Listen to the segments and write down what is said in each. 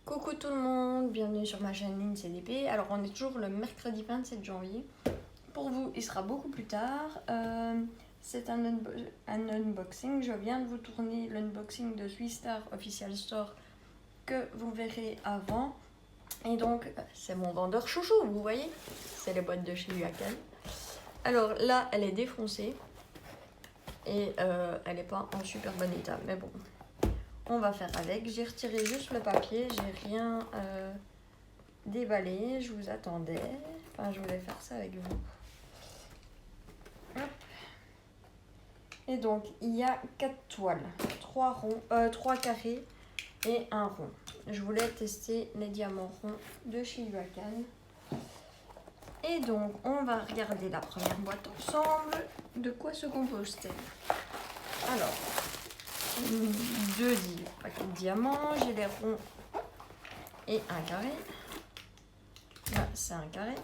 Coucou tout le monde, bienvenue sur ma chaîne LinCDP. Alors on est toujours le mercredi 27 janvier. Pour vous, il sera beaucoup plus tard. C'est un unboxing. Je viens de vous tourner l'unboxing de Swistar Official Store que vous verrez avant. Et donc, c'est mon vendeur chouchou, vous voyez. C'est les boîtes de chez Yuakan. Alors là, elle est défoncée. Et elle n'est pas en super bon état. Mais bon, on va faire avec. J'ai retiré juste le papier. J'ai rien déballé. Je vous attendais. Enfin, je voulais faire ça avec vous. Hop. Et donc, il y a 4 toiles. 3 carrés et un rond. Je voulais tester les diamants ronds de chez Yuakan. Et donc, on va regarder la première boîte ensemble. De quoi se compose-t-elle? Alors, 2 paquets de diamants. J'ai les ronds et un carré. Là, c'est un carré.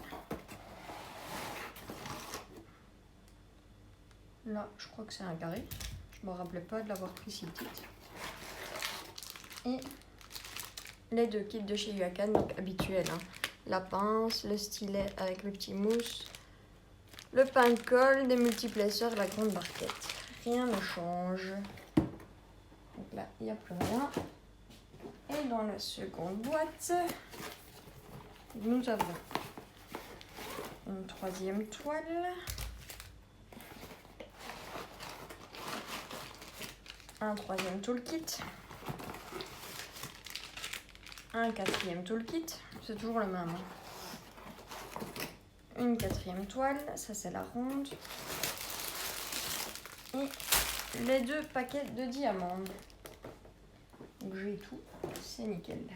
Là, je crois que c'est un carré. Je me rappelais pas de l'avoir pris si petite. Et les 2 kits de chez Yuakan, donc habituels. Hein. La pince, le stylet avec le petit mousse, le pain de colle, des multiplaceurs, la grande barquette. Rien ne change. Donc là, il n'y a plus rien. Et dans la seconde boîte, nous avons une 3e toile. Un 3e toolkit. Un 4e toolkit. C'est toujours le même. Une 4e toile. Ça, c'est la ronde. Et les 2 paquets de diamants. Donc, j'ai tout. C'est nickel.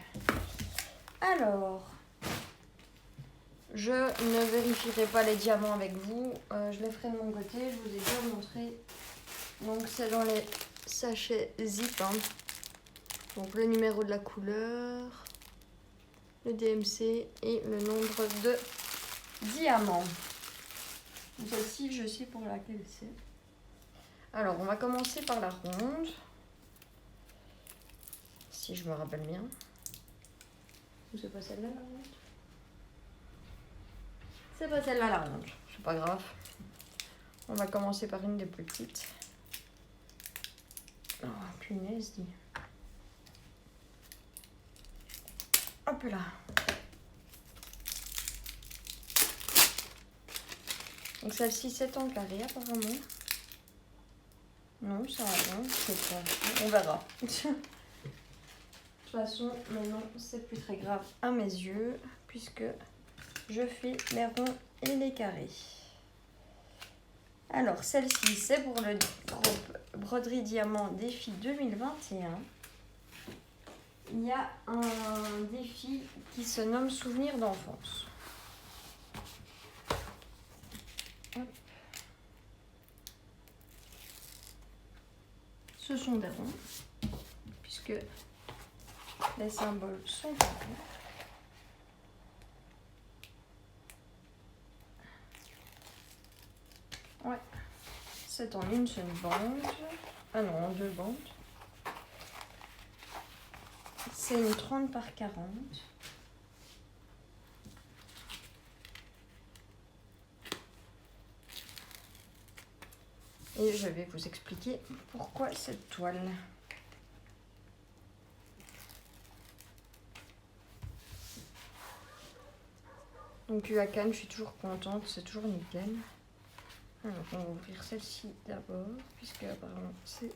Alors, je ne vérifierai pas les diamants avec vous. Je les ferai de mon côté. Je vous ai déjà montré. Donc, c'est dans les sachets zip. Hein. Donc, le numéro de la couleur, le DMC et le nombre de diamants. Celle-ci, je sais pour laquelle c'est. Alors, on va commencer par la ronde. Si je me rappelle bien. Ou c'est pas celle-là la ronde? C'est pas celle-là la ronde. C'est pas grave. On va commencer par une des plus petites. Oh, punaise, dit. Hop là. Donc celle-ci, c'est en carré apparemment. Non, ça non, c'est pas. On verra. De toute façon, maintenant, c'est plus très grave à mes yeux, puisque je fais les ronds et les carrés. Alors, celle-ci, c'est pour le groupe Broderie Diamant Défi 2021. Il y a un défi qui se nomme Souvenirs d'enfance. Ce sont des ronds, puisque les symboles sont carrés. Ouais, c'est en une seule bande. Ah non, en 2 bandes. C'est une 30 par 40. Et je vais vous expliquer pourquoi cette toile. Donc Yuakan, je suis toujours contente, c'est toujours nickel. Alors on va ouvrir celle-ci d'abord, puisque apparemment c'est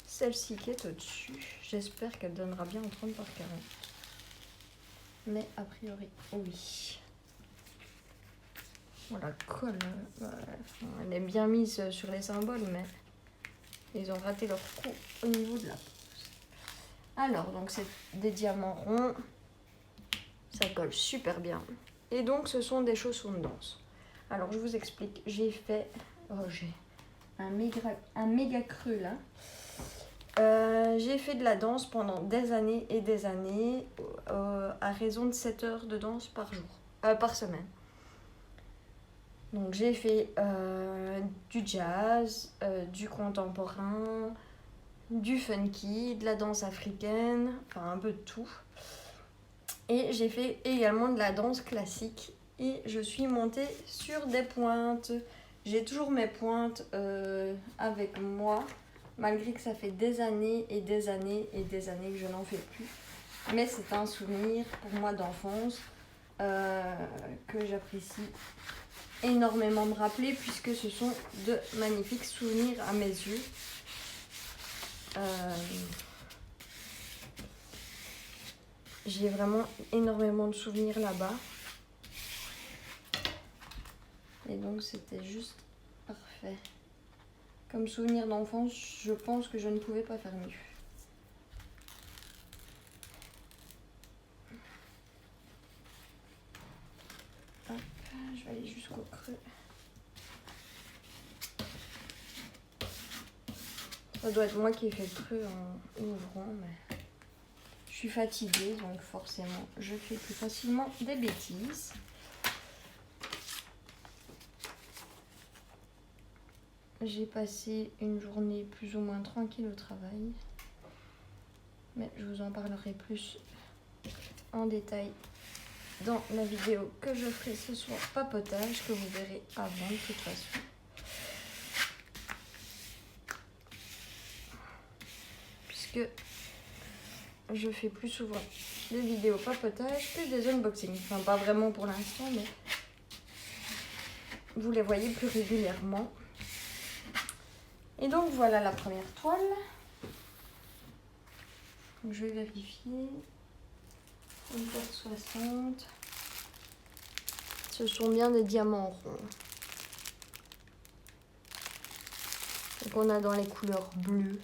celle-ci qui est au-dessus. J'espère qu'elle donnera bien en 30 par 40. Mais a priori, oui. Voilà, colle. Elle est bien mise sur les symboles, mais ils ont raté leur coup au niveau de la pose. Alors, donc c'est des diamants ronds. Ça colle super bien. Et donc, ce sont des chaussons de danse. Alors, je vous explique. J'ai fait... Oh, j'ai un méga creux, là. J'ai fait de la danse pendant des années et des années, à raison de 7 heures de danse par jour, par semaine. Donc j'ai fait du jazz, du contemporain, du funky, de la danse africaine, enfin un peu de tout. Et j'ai fait également de la danse classique. Et je suis montée sur des pointes. J'ai toujours mes pointes avec moi, malgré que ça fait des années et des années et des années que je n'en fais plus. Mais c'est un souvenir pour moi d'enfance que j'apprécie énormément me rappeler, puisque ce sont de magnifiques souvenirs à mes yeux. J'ai vraiment énormément de souvenirs là-bas. Et donc c'était juste parfait. Comme souvenir d'enfance, je pense que je ne pouvais pas faire mieux. Hop, je vais aller jusqu'au creux. Ça doit être moi qui ai fait le creux en ouvrant, mais je suis fatiguée, donc forcément je fais plus facilement des bêtises. J'ai passé une journée plus ou moins tranquille au travail, mais je vous en parlerai plus en détail dans la vidéo que je ferai ce soir papotage, que vous verrez avant de toute façon. Puisque je fais plus souvent des vidéos papotage que des unboxings. Enfin, pas vraiment pour l'instant, mais vous les voyez plus régulièrement. Et donc voilà la première toile. Donc, je vais vérifier. 4,60. Ce sont bien des diamants ronds. Donc on a dans les couleurs bleu,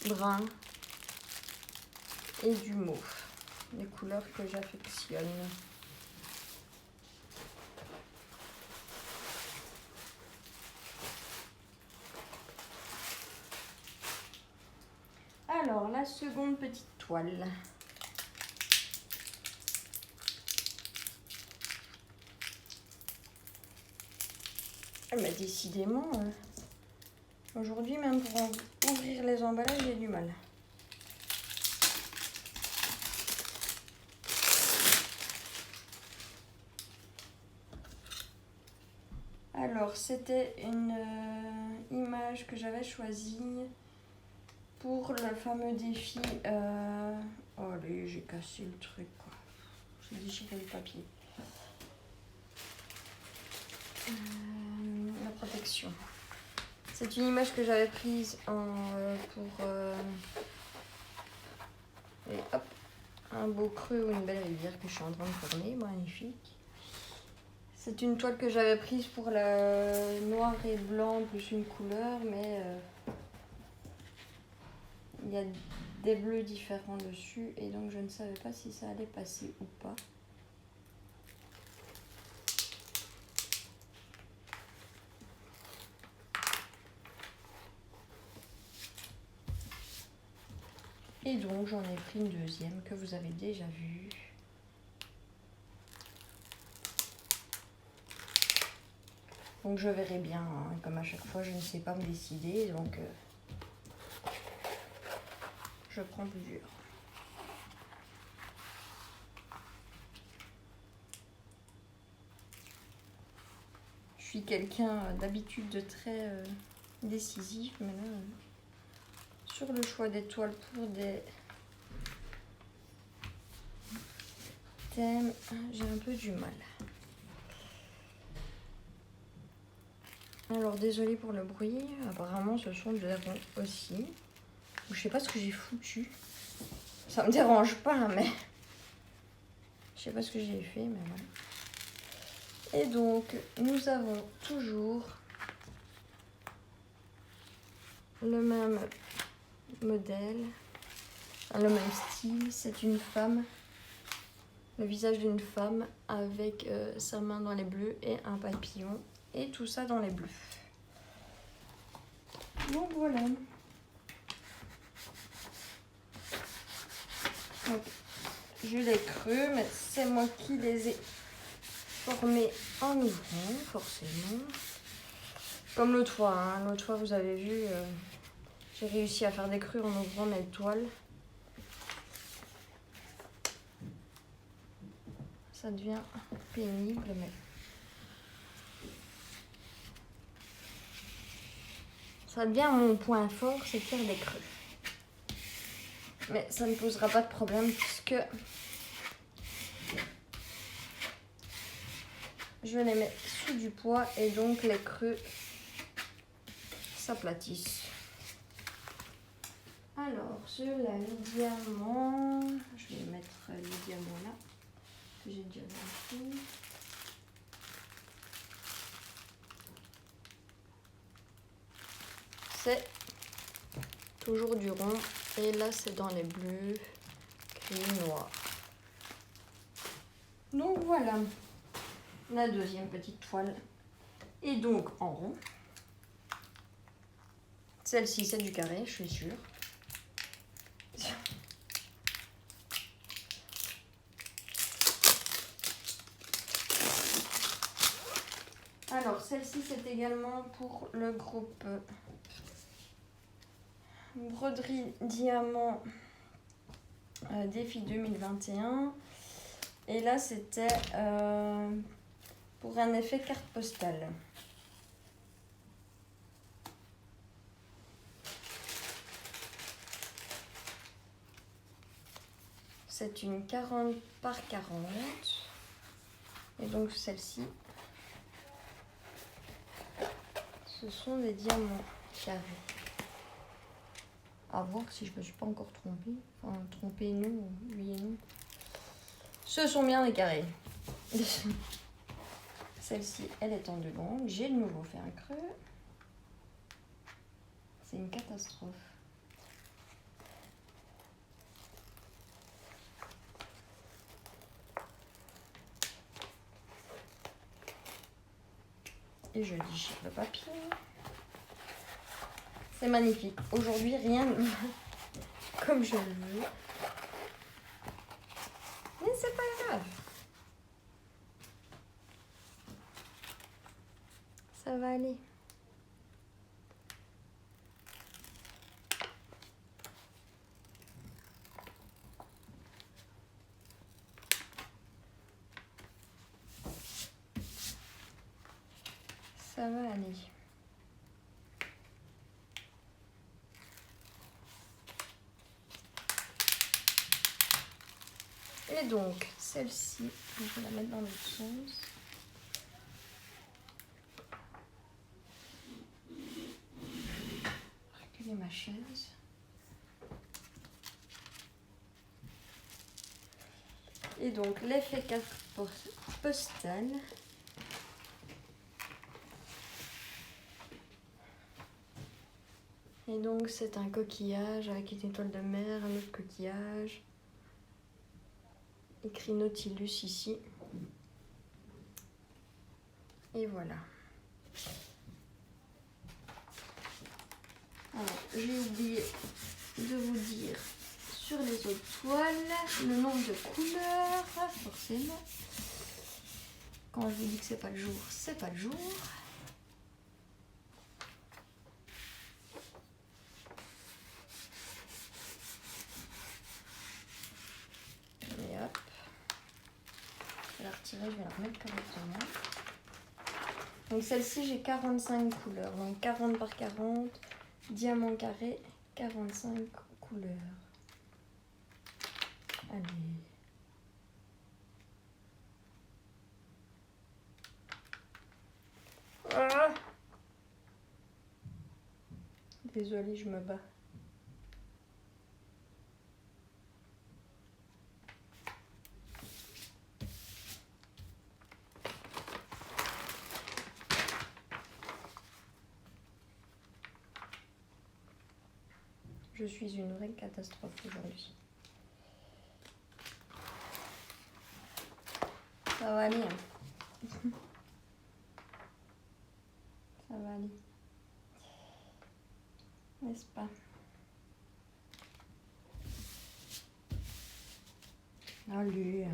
brun et du mauve. Les couleurs que j'affectionne. Alors, la seconde petite toile. Mais décidément, aujourd'hui, même pour ouvrir les emballages, j'ai du mal. Alors, c'était une image que j'avais choisie pour le fameux défi. Oh, allez, j'ai cassé le truc, quoi. J'ai déchiré le papier. La protection. C'est une image que j'avais prise pour et hop, un beau creux ou une belle rivière que je suis en train de tourner. Magnifique. C'est une toile que j'avais prise pour le noir et blanc plus une couleur, mais il y a des bleus différents dessus et donc je ne savais pas si ça allait passer ou pas. Et donc j'en ai pris une deuxième que vous avez déjà vue. Donc je verrai bien, hein. Comme à chaque fois je ne sais pas me décider, donc je prends plusieurs. Je suis quelqu'un d'habitude de très décisif, mais là, sur le choix des toiles pour des thèmes, j'ai un peu du mal. Alors désolée pour le bruit, apparemment ce sont des ronds aussi. Je sais pas ce que j'ai foutu. Ça me dérange pas, mais je sais pas ce que j'ai fait, mais voilà. Et donc nous avons toujours le même modèle, le même style. C'est une femme, le visage d'une femme avec sa main dans les bleus et un papillon. Et tout ça dans les bleus. Donc voilà. Donc, je les creux, mais c'est moi qui les ai formés en ouvrant, forcément. Comme l'autre fois, hein. L'autre fois, vous avez vu, j'ai réussi à faire des creux en ouvrant mes toiles. ça devient pénible, mais ça devient mon point fort, c'est de faire des creux. Mais ça ne posera pas de problème puisque je les mets sous du poids et donc les creux s'aplatissent. Alors, sur le diamant, je vais mettre le diamant là, que j'ai déjà vérifié. C'est toujours du rond et là c'est dans les bleus, gris, noir. Donc voilà, la deuxième petite toile est donc en rond. Celle-ci c'est du carré, je suis sûre. Alors celle-ci c'est également pour le groupe Broderie Diamant Défi 2021. Et là c'était pour un effet carte postale. C'est une 40 par 40. Et donc celle-ci, ce sont des diamants carrés. À voir si je me suis pas encore trompée. Enfin, trompée non, lui et non. Ce sont bien des carrés. Celle-ci, elle est en dedans. J'ai de nouveau fait un creux. C'est une catastrophe. Et je déchire le papier. C'est magnifique. Aujourd'hui, rien ne va comme je le veux. Mais c'est pas grave. Ça va aller. Ça va aller. Et donc, celle-ci, je vais la mettre dans l'autre sens. Reculer ma chaise. Et donc, l'effet carte postale. Et donc, c'est un coquillage avec une étoile de mer, un autre coquillage. Écrit Nautilus ici. Et voilà. Alors, j'ai oublié de vous dire sur les autres toiles le nombre de couleurs, forcément. Quand je vous dis que c'est pas le jour, c'est pas le jour. Et hop. Je vais la retirer, je vais la remettre correctement. Donc celle-ci, j'ai 45 couleurs. Donc 40 par 40, diamant carré, 45 couleurs. Allez. Ah, désolée, je me bats. Je suis une vraie catastrophe aujourd'hui. Ça va aller. Hein. Ça va aller. N'est-ce pas? Allez.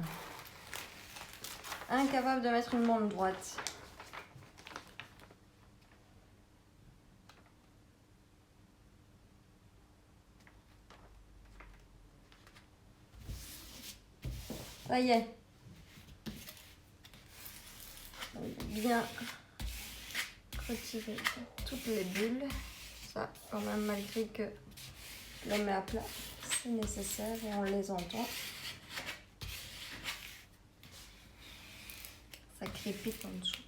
Incapable de mettre une bande droite. Ça y est. bien retirer toutes les bulles. Ça, quand même, malgré que je les mets à plat, c'est nécessaire et on les entend. Ça crépite en dessous.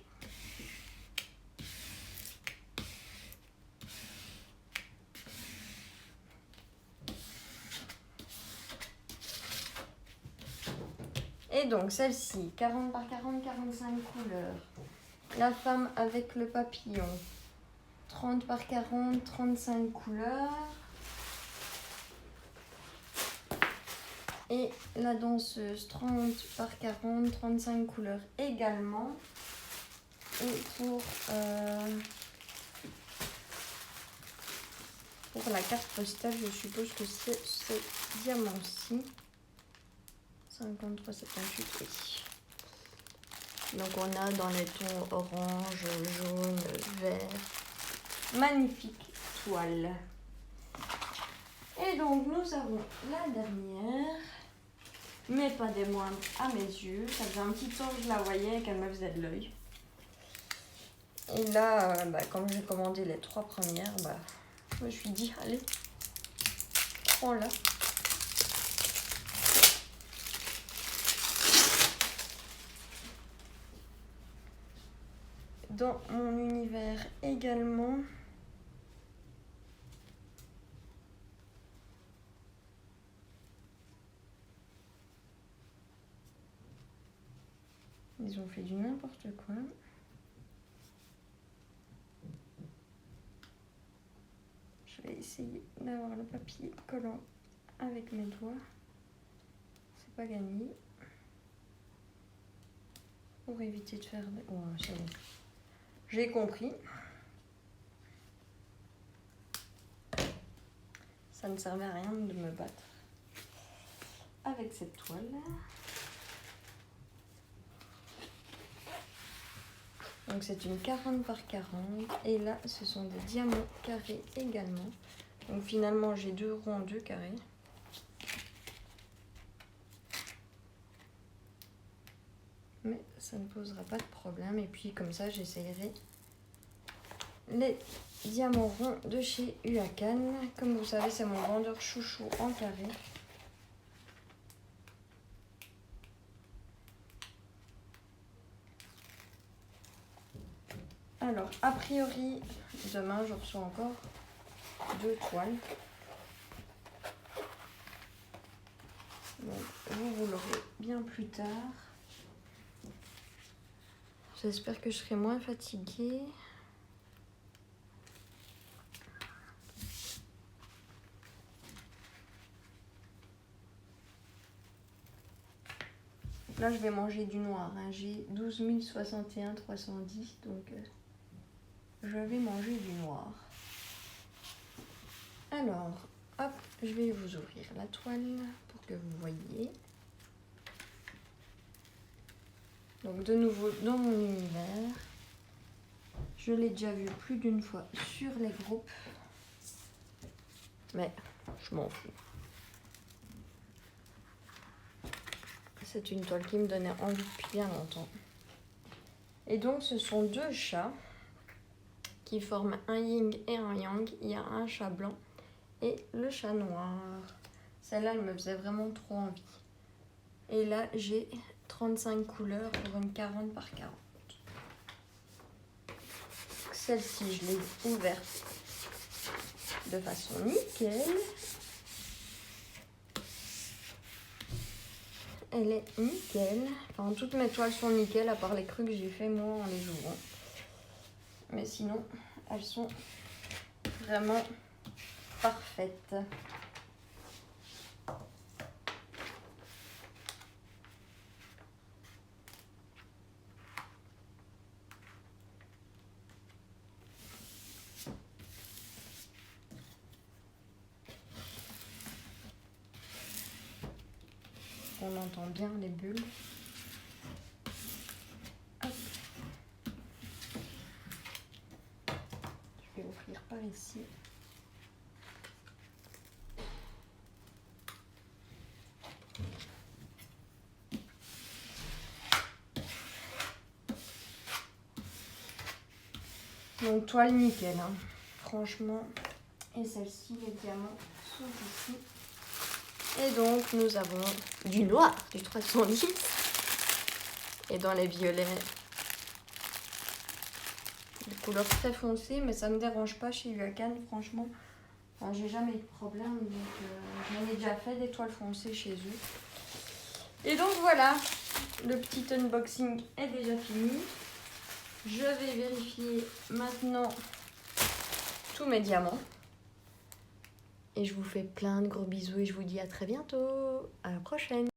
Et donc celle-ci, 40 par 40, 45 couleurs. La femme avec le papillon, 30 par 40, 35 couleurs. Et la danseuse, 30 par 40, 35 couleurs également. Et pour la carte postale, je suppose que c'est ce diamant-ci. 53, 78, oui. Donc on a dans les tons orange, jaune, vert. Magnifique toile. Et donc nous avons la dernière, mais pas des moindres à mes yeux. Ça faisait un petit temps que je la voyais et qu'elle me faisait de l'œil. Et là, comme j'ai commandé les 3 premières, je me suis dit, allez, prends-la. Dans mon univers également. Ils ont fait du n'importe quoi. Je vais essayer d'avoir le papier collant avec mes doigts. C'est pas gagné. Pour éviter de faire... Oh, c'est bon. J'ai compris. Ça ne servait à rien de me battre avec cette toile. Donc c'est une 40 par 40 et là ce sont des diamants carrés également. Donc finalement j'ai 2 ronds, 2 carrés. Mais ça ne posera pas de problème. Et puis comme ça j'essayerai les diamants ronds de chez Huacan. Comme vous savez, c'est mon vendeur chouchou en carré. Alors, a priori, demain, je reçois encore 2 toiles. Donc, vous l'aurez bien plus tard. J'espère que je serai moins fatiguée. Là, je vais manger du noir. Hein. J'ai 12 061 310, donc je vais manger du noir. Alors, hop, je vais vous ouvrir la toile pour que vous voyez. Donc, de nouveau, dans mon univers, je l'ai déjà vu plus d'une fois sur les groupes, mais je m'en fous. C'est une toile qui me donnait envie depuis bien longtemps. Et donc, ce sont 2 chats qui forment un yin et un yang. Il y a un chat blanc et le chat noir. Celle-là, elle me faisait vraiment trop envie. Et là, j'ai 35 couleurs pour une 40 par 40. Celle-ci, je l'ai ouverte de façon nickel. Elle est nickel. Enfin, toutes mes toiles sont nickel, à part les creux que j'ai fait moi en les ouvrant. Mais sinon, elles sont vraiment parfaites. On entend bien les bulles. Hop. Je vais ouvrir par ici. Donc toile nickel, hein. Franchement. Et celle-ci, les diamants sont ici. Et donc nous avons du noir, du 310. Et dans les violets, des couleurs très foncées, mais ça ne me dérange pas chez Huacan, franchement. Enfin, j'ai jamais eu de problème, donc j'en ai déjà fait des toiles foncées chez eux. Et donc voilà, le petit unboxing est déjà fini. Je vais vérifier maintenant tous mes diamants. Et je vous fais plein de gros bisous et je vous dis à très bientôt. À la prochaine.